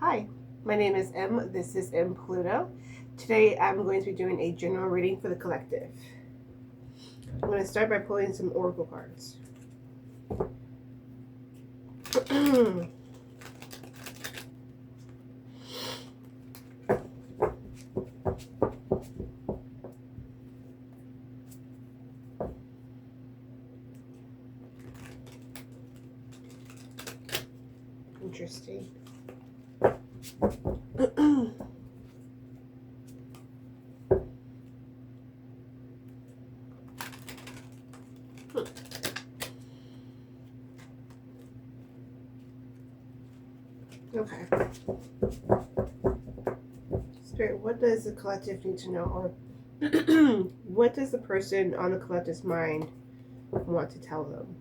Hi, my name is M. This is M Pluto. Today I'm going to be doing a general reading for the collective. I'm going to start by pulling some oracle cards. Interesting. Okay. Spirit, what does the collective need to know? Or what does the person on the collective's mind want to tell them?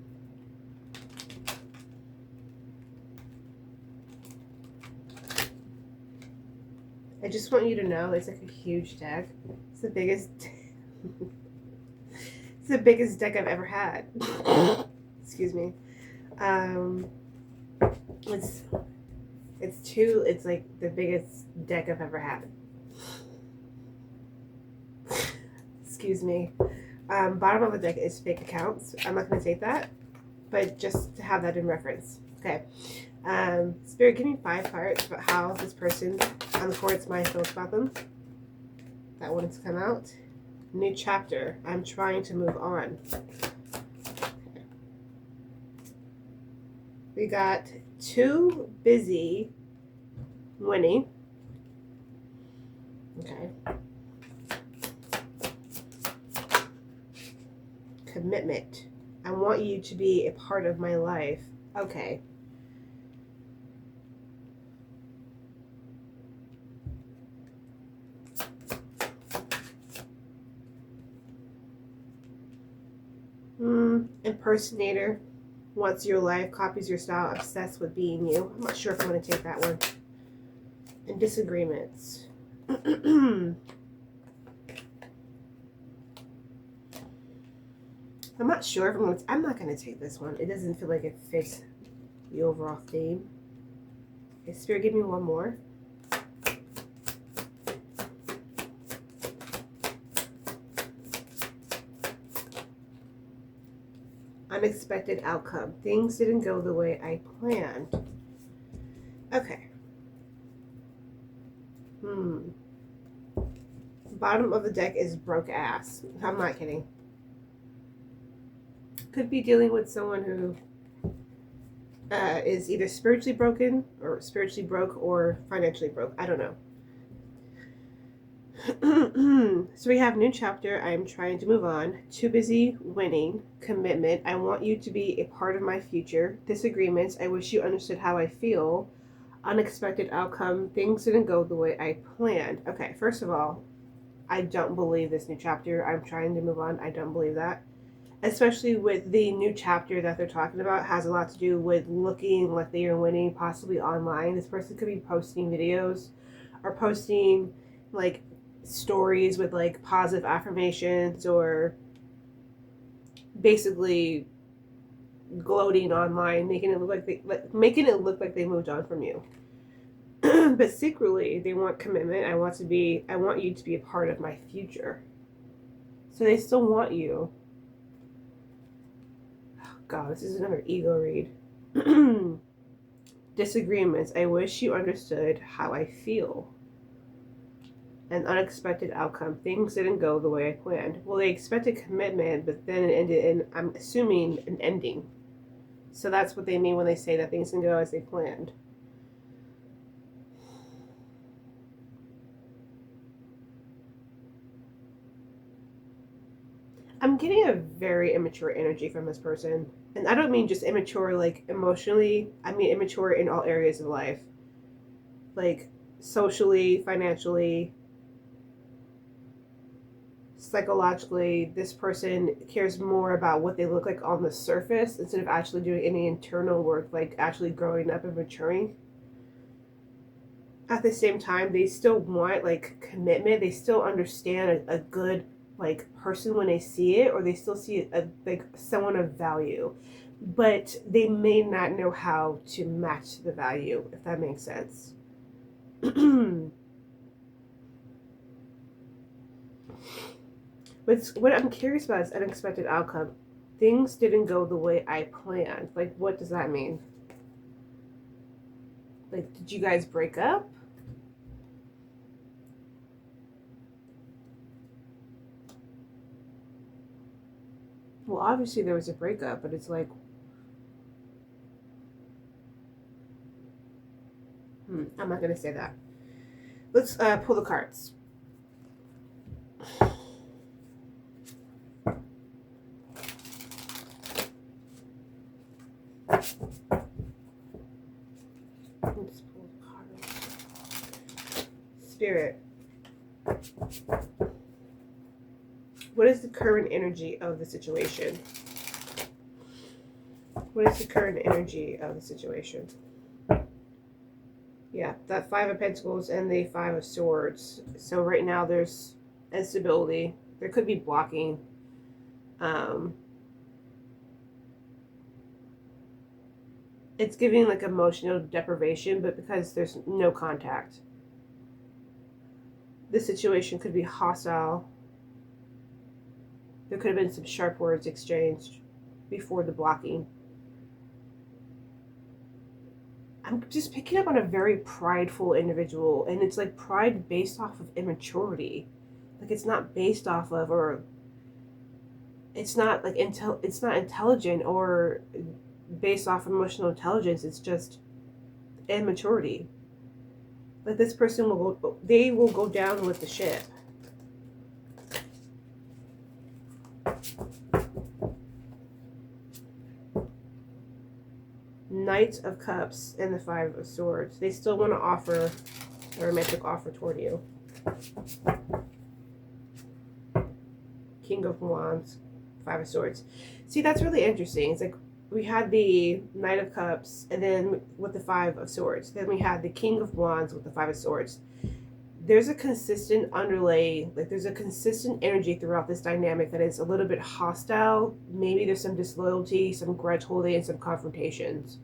I just want you to know it's like a huge deck. It's the biggest it's the biggest deck I've ever had. Excuse me. It's it's like the biggest deck I've ever had. Excuse me. Bottom of the deck is fake accounts. I'm not going to take that, but just to have that in reference. Okay. Spirit, give me 5 cards about how this person on the court's mind feels about them. That wanted to come out. New chapter. I'm trying to move on. Okay. We got too busy winning. Okay. Commitment. I want you to be a part of my life. Okay. Impersonator. Wants your life, copies your style, obsessed with being you. I'm not sure if I'm going to take that one. And disagreements. I'm not sure if I'm not going to take this one. It doesn't feel like it fits the overall theme. Okay, Spirit, give me one more. Unexpected outcome. Things didn't go the way I planned. Okay. Bottom of the deck is broke ass. I'm not kidding. Could be dealing with someone who is either spiritually broken or spiritually broke or financially broke. I don't know. So we have new chapter. I'm trying to move on. Too busy winning. Commitment. I want you to be a part of my future. Disagreements. I wish you understood how I feel. Unexpected outcome. Things didn't go the way I planned. Okay, first of all, I don't believe this new chapter. I'm trying to move on. I don't believe that. Especially with the new chapter that they're talking about has a lot to do with looking like they are winning, possibly online. This person could be posting videos or posting like stories with like positive affirmations or basically gloating online, making it look like they moved on from you. But secretly they want commitment. I want you to be a part of my future. So they still want you. Oh God, this is another ego read. Disagreements. I wish you understood how I feel. An unexpected outcome. Things didn't go the way I planned. Well, they expected commitment, but then it ended in, I'm assuming, an ending. So that's what they mean when they say that things didn't go as they planned. I'm getting a very immature energy from this person. And I don't mean just immature like emotionally. I mean immature in all areas of life. Like socially, financially, psychologically, this person cares more about what they look like on the surface instead of actually doing any internal work, like actually growing up and maturing. At the same time, they still want like commitment. They still understand a good like person when they see it, or they still see a like someone of value, but they may not know how to match the value, if that makes sense. What I'm curious about is unexpected outcome. Things didn't go the way I planned. Like, what does that mean? Like, did you guys break up? Well, obviously there was a breakup, but it's like, I'm not gonna say that. Let's pull the cards. Let's pull the cards. Spirit. What is the current energy of the situation? What is the current energy of the situation? Yeah, that Five of Pentacles and the Five of Swords. So right now there's instability. There could be blocking. Um, it's giving like emotional deprivation, but because there's no contact. The situation could be hostile. There could have been some sharp words exchanged before the blocking. I'm just picking up on a very prideful individual, and it's like pride based off of immaturity. Like it's not based off of, or it's not like it's not intelligent or based off emotional intelligence. It's just immaturity. Like this person they will go down with the ship. Knight of Cups and the Five of Swords. They still want to offer a romantic offer toward you. King of Wands, Five of Swords. See, that's really interesting. It's like we had the Knight of Cups and then with the Five of Swords. Then we had the King of Wands with the Five of Swords. There's a consistent underlay, like there's a consistent energy throughout this dynamic that is a little bit hostile. Maybe there's some disloyalty, some grudge holding, and some confrontations.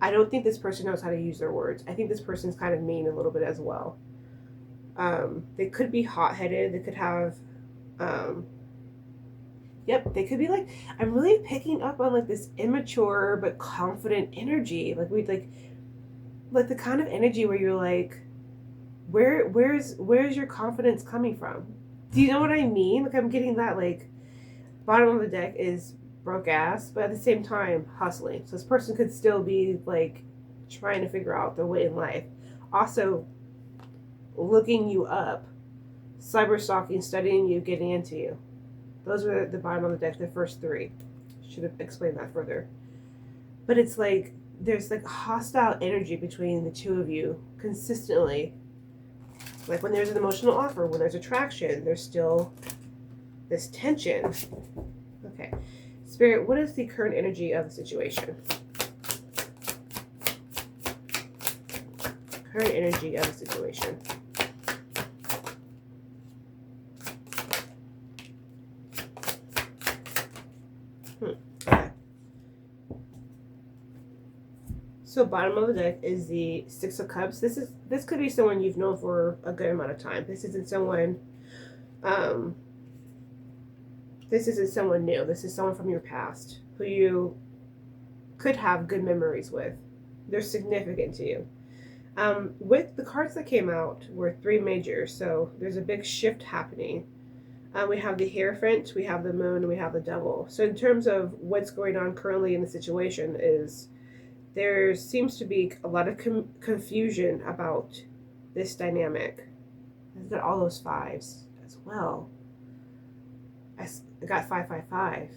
I don't think this person knows how to use their words. I think this person's kind of mean a little bit as well. They could be hot-headed. They could have, yep, they could be like, I'm really picking up on like this immature but confident energy. Like the kind of energy where you're like, where's your confidence coming from? Do you know what I mean? Like I'm getting that like bottom of the deck is broke ass, but at the same time hustling. So this person could still be like trying to figure out their way in life. Also looking you up, cyber stalking, studying you, getting into you. Those were the bottom of the deck, the first three. Should have explained that further. But it's like there's like hostile energy between the two of you consistently. Like when there's an emotional offer, when there's attraction, there's still this tension. Okay. Spirit, what is the current energy of the situation? Current energy of the situation. Okay. So bottom of the deck is the Six of Cups. This could be someone you've known for a good amount of time. This isn't someone this isn't someone new. This is someone from your past who you could have good memories with. They're significant to you. With the cards that came out were three majors, so there's a big shift happening. We have the Hierophant, we have the Moon, we have the Devil. So in terms of what's going on currently in the situation is there seems to be a lot of confusion about this dynamic. I've got all those fives as well. I got 555.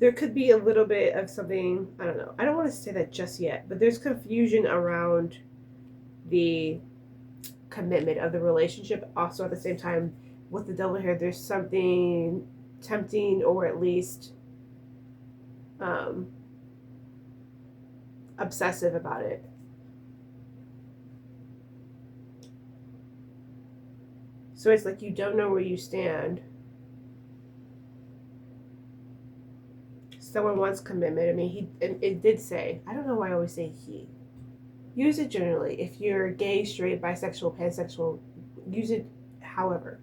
There could be a little bit of something, I don't know. I don't want to say that just yet, but there's confusion around the commitment of the relationship. Also, at the same time, with the Devil here, there's something tempting or at least obsessive about it. So it's like you don't know where you stand. someone wants commitment. I mean, it did say, I don't know why I always say he. Use it generally. If you're gay, straight, bisexual, pansexual, use it however.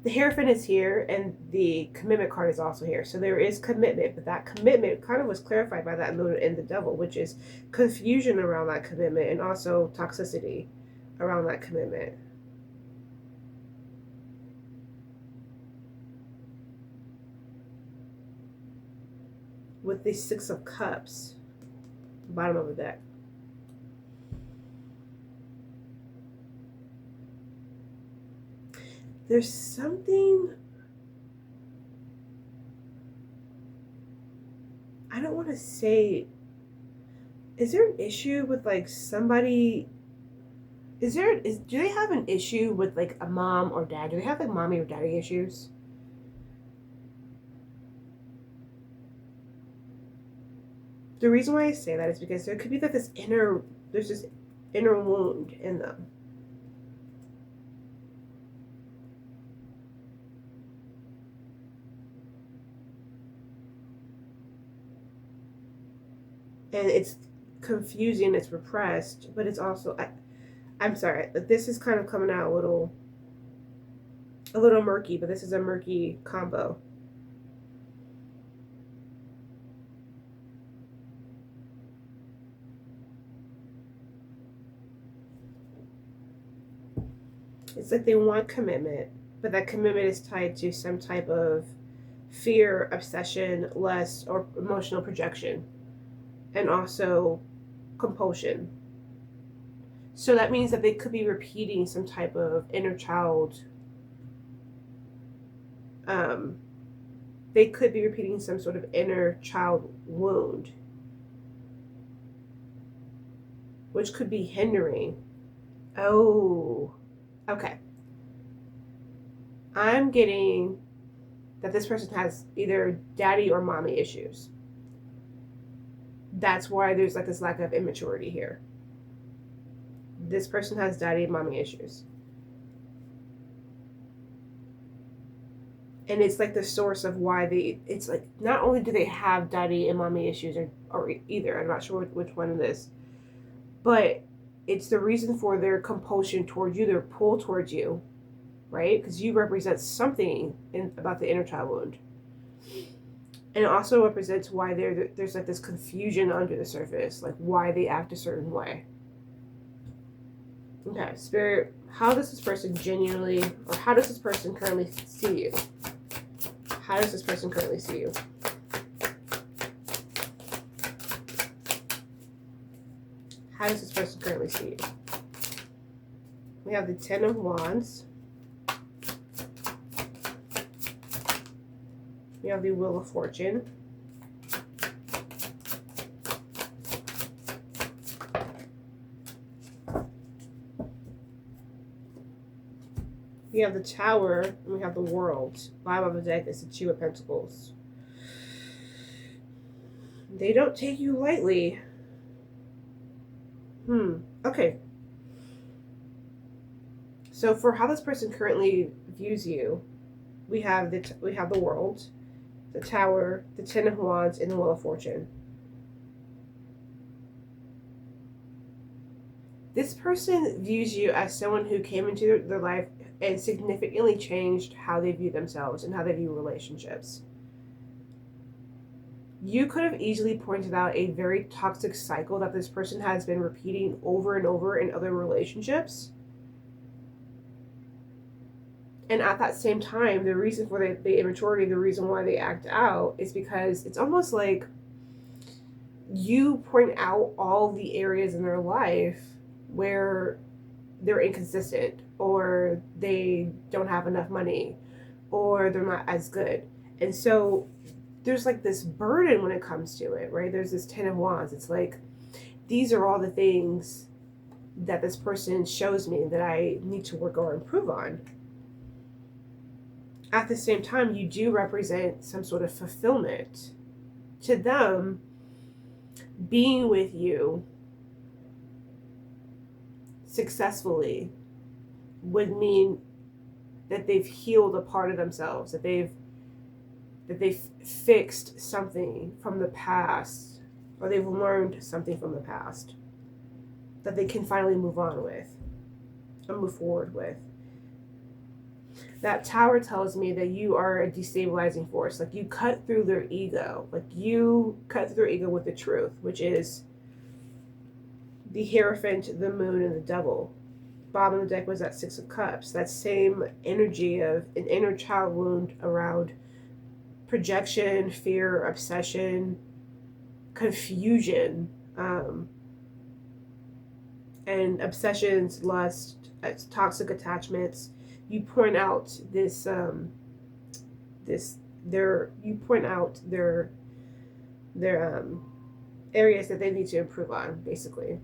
The Hierophant is here, and the commitment card is also here. So there is commitment, but that commitment kind of was clarified by that moon and the devil, which is confusion around that commitment and also toxicity around that commitment. With the Six of Cups, bottom of the deck. There's something, I don't want to say, is there an issue with like somebody, do they have an issue with like a mom or dad? Do they have like mommy or daddy issues? The reason why I say that is because there could be like there's this inner wound in them. And it's confusing, it's repressed, but it's also, I'm sorry, this is kind of coming out a little murky, but this is a murky combo. It's like they want commitment, but that commitment is tied to some type of fear, obsession, lust, or emotional projection, and also compulsion. So that means that they could be repeating some type of inner child. They could be repeating some sort of inner child wound, which could be hindering. Oh, okay. I'm getting that this person has either daddy or mommy issues. That's why there's like this lack of immaturity here. This person has daddy and mommy issues. And it's like the source of why it's like, not only do they have daddy and mommy issues or either, I'm not sure which one it is, but it's the reason for their compulsion towards you, their pull towards you, right? Because you represent something about the inner child wound. And it also represents why there's like this confusion under the surface, like why they act a certain way. Okay, Spirit, how does this person genuinely, or how does this person currently see you? How does this person currently see you? How does this person currently see you? We have the Ten of Wands. We have the Wheel of Fortune. We have the Tower, and we have the World. Bottom of the deck is the Two of Pentacles. They don't take you lightly. Okay. So for how this person currently views you, we have the World, the Tower, the Ten of Wands, and the Wheel of Fortune. This person views you as someone who came into their life and significantly changed how they view themselves and how they view relationships. You could have easily pointed out a very toxic cycle that this person has been repeating over and over in other relationships. And at that same time, the reason for the immaturity, the reason why they act out is because it's almost like you point out all the areas in their life where they're inconsistent, or they don't have enough money, or they're not as good. And so there's like this burden when it comes to it, right? There's this Ten of Wands. It's like, these are all the things that this person shows me that I need to work or improve on. At the same time, you do represent some sort of fulfillment. To them, being with you successfully would mean that they've healed a part of themselves, that they've that they've fixed something from the past, or they've learned something from the past that they can finally move on with and move forward with. That Tower tells me that you are a destabilizing force. Like, you cut through their ego. Like, you cut through their ego with the truth, which is the Hierophant, the Moon, and the Devil. Bottom of the deck was that Six of Cups. That same energy of an inner child wound around projection, fear, obsession, confusion, and obsessions, lust, toxic attachments. You point out you point out their areas that they need to improve on, basically.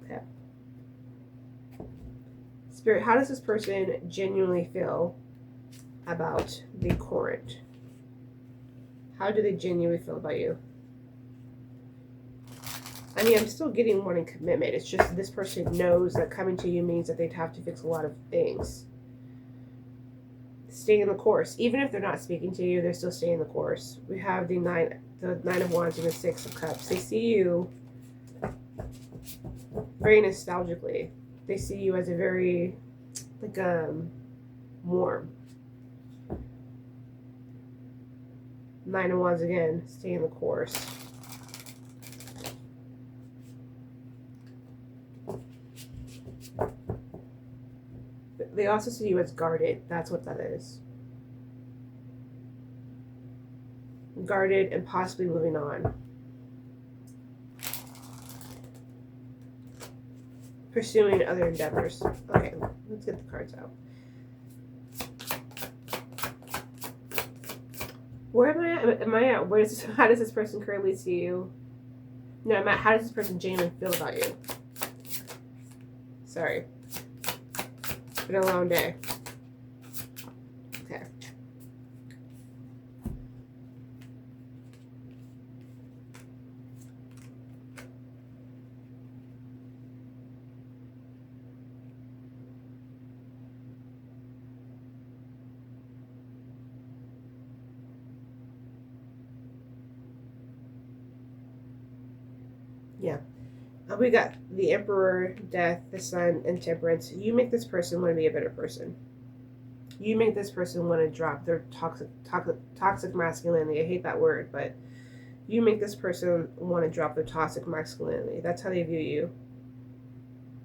Okay. Spirit, how does this person genuinely feel about the current? How do they genuinely feel about you? I mean, I'm still getting wanting commitment. It's just this person knows that coming to you means that they'd have to fix a lot of things. Staying the course. Even if they're not speaking to you, they're still staying the course. We have the Nine of Wands and the Six of Cups. They see you very nostalgically. They see you as a very, like, warm. Nine of Wands again, staying the course. They also see you as guarded. That's what that is. Guarded and possibly moving on. Pursuing other endeavors. Okay, let's get the cards out. Where am I at? Am I at? Where is this, how does this person currently see you? No, I'm at, how does this person genuinely feel about you? Sorry. It's been a long day. Okay. Yeah. We got the Emperor, Death, the Sun, and Temperance. You make this person want to be a better person. You make this person want to drop their toxic masculinity. I hate that word, but you make this person want to drop their toxic masculinity. That's how they view you.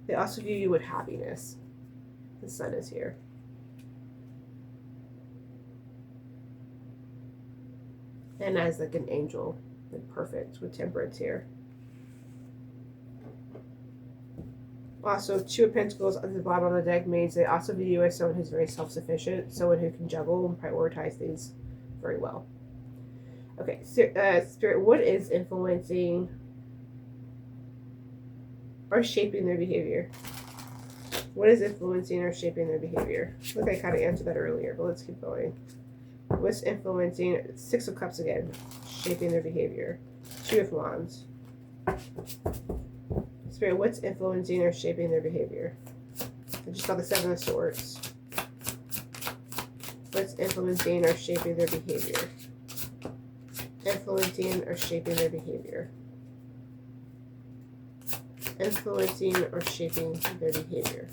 They also view you with happiness. The Sun is here. And as like an angel, like perfect, with Temperance here. Also, Two of Pentacles at the bottom of the deck means they also view you as someone who's very self-sufficient, someone who can juggle and prioritize things very well. Okay, Spirit, what is influencing or shaping their behavior? What is influencing or shaping their behavior? Look, I kind of answered that earlier, but let's keep going. What's influencing? Six of Cups again, shaping their behavior. Two of Wands. Spirit, what's influencing or shaping their behavior? I just saw the Seven of Swords. What's influencing or shaping their behavior? Influencing or shaping their behavior. Influencing or shaping their behavior.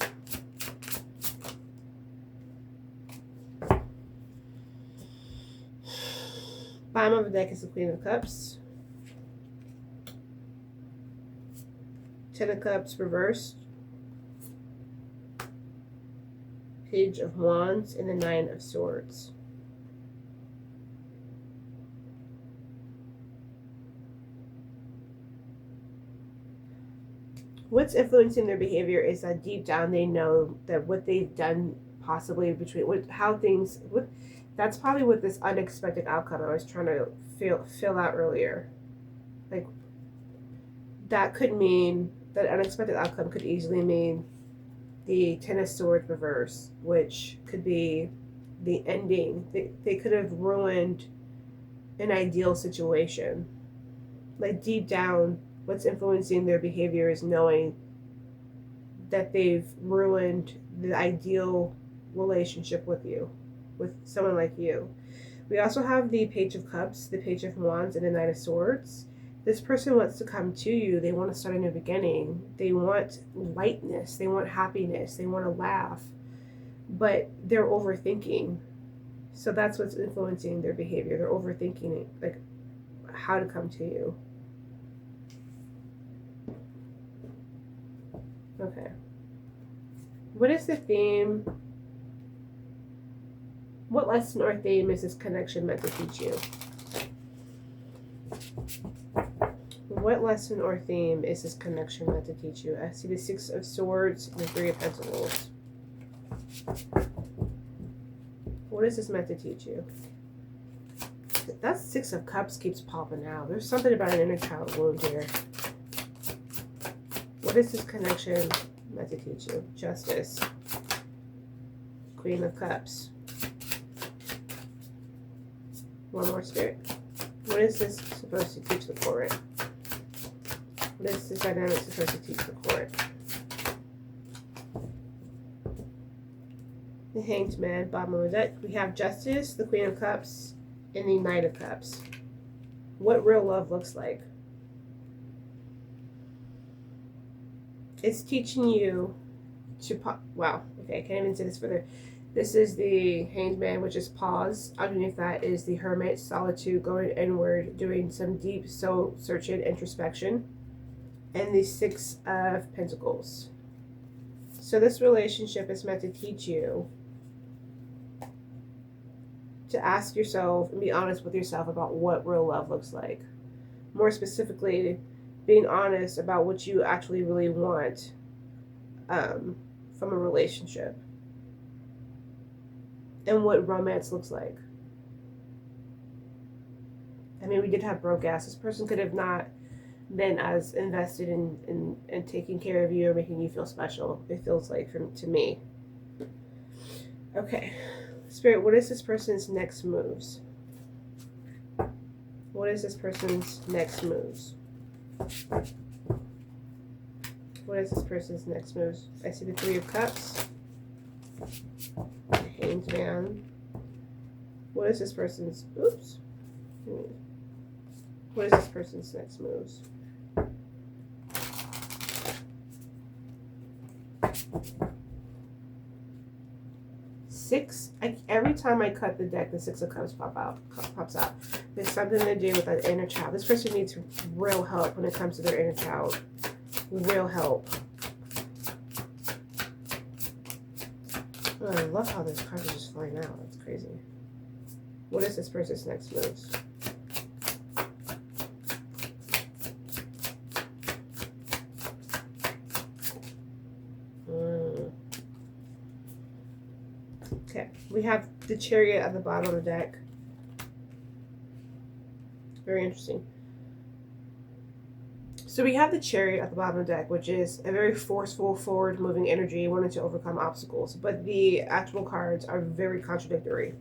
Bottom of the deck is the Queen of Cups. Ten of Cups reversed. Page of Wands and the Nine of Swords. What's influencing their behavior is that deep down they know that what they've done possibly that's probably what this unexpected outcome I was trying to fill out earlier. Like, that could mean that unexpected outcome could easily mean the Ten of Swords reverse, which could be the ending. They could have ruined an ideal situation. Like, deep down, what's influencing their behavior is knowing that they've ruined the ideal relationship with you. with someone like you. We also have the Page of Cups, the Page of Wands, and the Knight of Swords. This person wants to come to you. They want to start a new beginning. They want lightness. They want happiness. They want to laugh. But they're overthinking. So that's what's influencing their behavior. They're overthinking it, like how to come to you. Okay. What is the theme? What lesson or theme is this connection meant to teach you? What lesson or theme is this connection meant to teach you? I see the Six of Swords and the Three of Pentacles. What is this meant to teach you? That Six of Cups keeps popping out. There's something about an inner child wound here. What is this connection meant to teach you? Justice. Queen of Cups. One more, Spirit. What is this supposed to teach the court? What is this dynamic supposed to teach the court? The Hanged Man, bottom of the deck. We have Justice, the Queen of Cups, and the Knight of Cups. What real love looks like. It's teaching you to wow, okay, I can't even say this further. This is the Hanged Man, which is pause. Underneath that is the Hermit, solitude, going inward, doing some deep soul searching, introspection. And the Six of Pentacles. So this relationship is meant to teach you to ask yourself and be honest with yourself about what real love looks like. More specifically, being honest about what you actually really want from a relationship and what romance looks like. I mean, we did have broke ass. This person could have not been as invested in taking care of you or making you feel special, it feels like to me. Okay. Spirit, what is this person's next moves? What is this person's next moves? What is this person's next moves? I see the Three of Cups. The Hanged Man. What is this person's... Oops. What is this person's next moves? Every time I cut the deck, the Six of Cups pops out. There's something to do with that inner child. This person needs real help when it comes to their inner child. Real help. Oh, I love how those cards are just flying out. That's crazy. What is this person's next moves? Okay, we have the Chariot at the bottom of the deck. Very interesting. So we have the Chariot at the bottom of the deck, which is a very forceful, forward-moving energy, wanting to overcome obstacles. But the actual cards are very contradictory.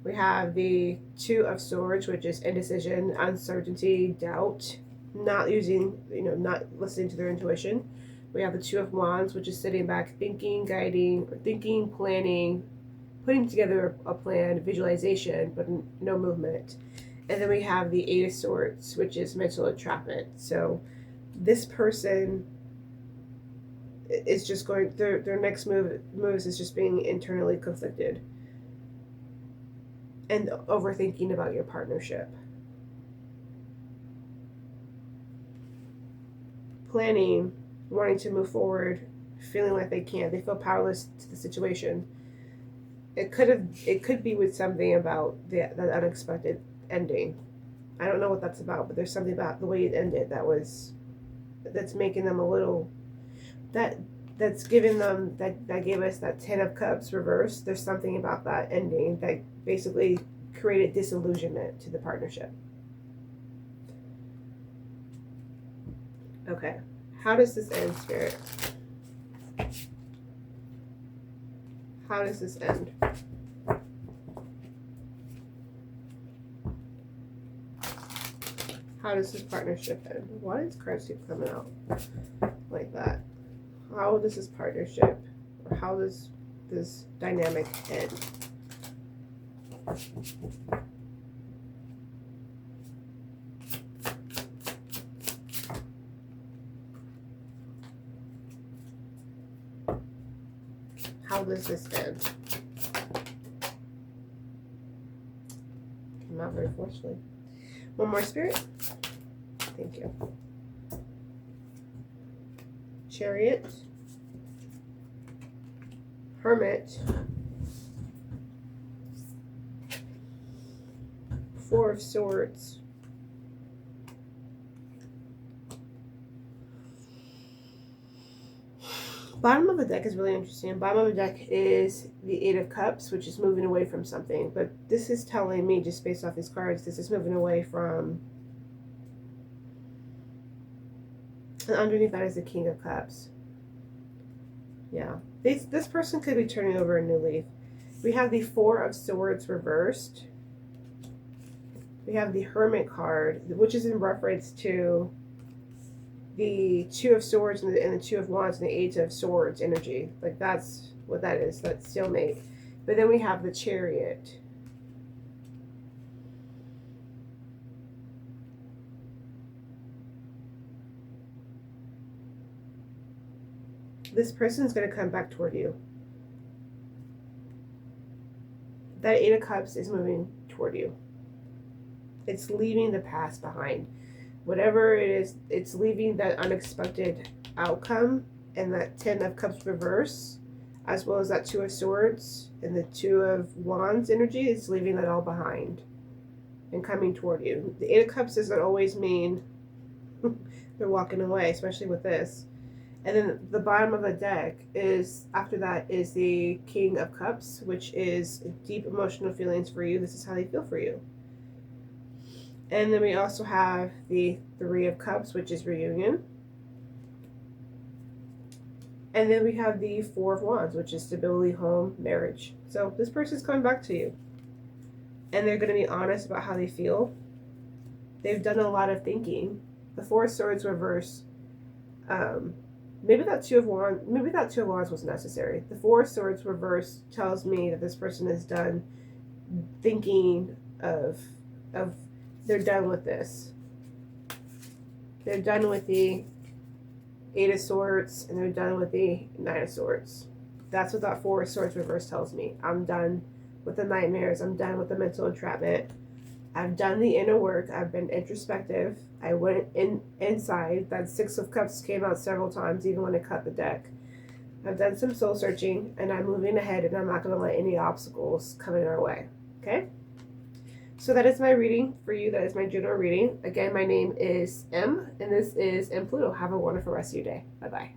We have the Two of Swords, which is indecision, uncertainty, doubt, not listening to their intuition. We have the Two of Wands, which is sitting back, thinking, guiding, or thinking, planning, putting together a plan, visualization, but no movement. And then we have the Eight of Swords, which is mental entrapment. So this person is just going, their next moves is just being internally conflicted and overthinking about your partnership. Planning, wanting to move forward, feeling like they can't. They feel powerless to the situation. It could be with something about that unexpected ending. I don't know what that's about, but there's something about the way it ended that's making them a little, that's giving them, that gave us that Ten of Cups reversed. There's something about that ending that basically created disillusionment to the partnership. Okay, how does this end, Spirit? How does this end? How does this partnership end? Why does cards keep coming out like that? How does this partnership, or how does this dynamic end? How does this end? Came out very forcefully. One more, Spirit. Thank you. Chariot. Hermit. Four of Swords. Bottom of the deck is really interesting. Bottom of the deck is the Eight of Cups, which is moving away from something. But this is telling me, just based off these cards, this is moving away from... And underneath that is the King of Cups. Yeah. This person could be turning over a new leaf. We have the Four of Swords reversed. We have the Hermit card, which is in reference to the Two of Swords and the Two of Wands and the Eight of Swords energy. Like, that's what that is. That's stalemate. But then we have the Chariot. This person's going to come back toward you. That Eight of Cups is moving toward you. It's leaving the past behind. Whatever it is, it's leaving that unexpected outcome, and that Ten of Cups reverse, as well as that Two of Swords and the Two of Wands energy, is leaving that all behind and coming toward you. The Eight of Cups doesn't always mean they're walking away, especially with this. And then the bottom of the deck is, after that, is the King of Cups, which is deep emotional feelings for you. This is how they feel for you. And then we also have the Three of Cups, which is reunion. And then we have the Four of Wands, which is stability, home, marriage. So this person's coming back to you. And they're going to be honest about how they feel. They've done a lot of thinking. The Four of Swords reverse. Maybe that Two of Wands was necessary. The Four of Swords reverse tells me that this person is done thinking of they're done with this. They're done with the Eight of Swords, and they're done with the Nine of Swords. That's what that Four of Swords reverse tells me. I'm done with the nightmares. I'm done with the mental entrapment. I've done the inner work. I've been introspective. I went inside. That Six of Cups came out several times, even when I cut the deck. I've done some soul searching, and I'm moving ahead, and I'm not going to let any obstacles come in our way. Okay? So that is my reading for you. That is my general reading. Again, my name is M, and this is M Pluto. Have a wonderful rest of your day. Bye-bye.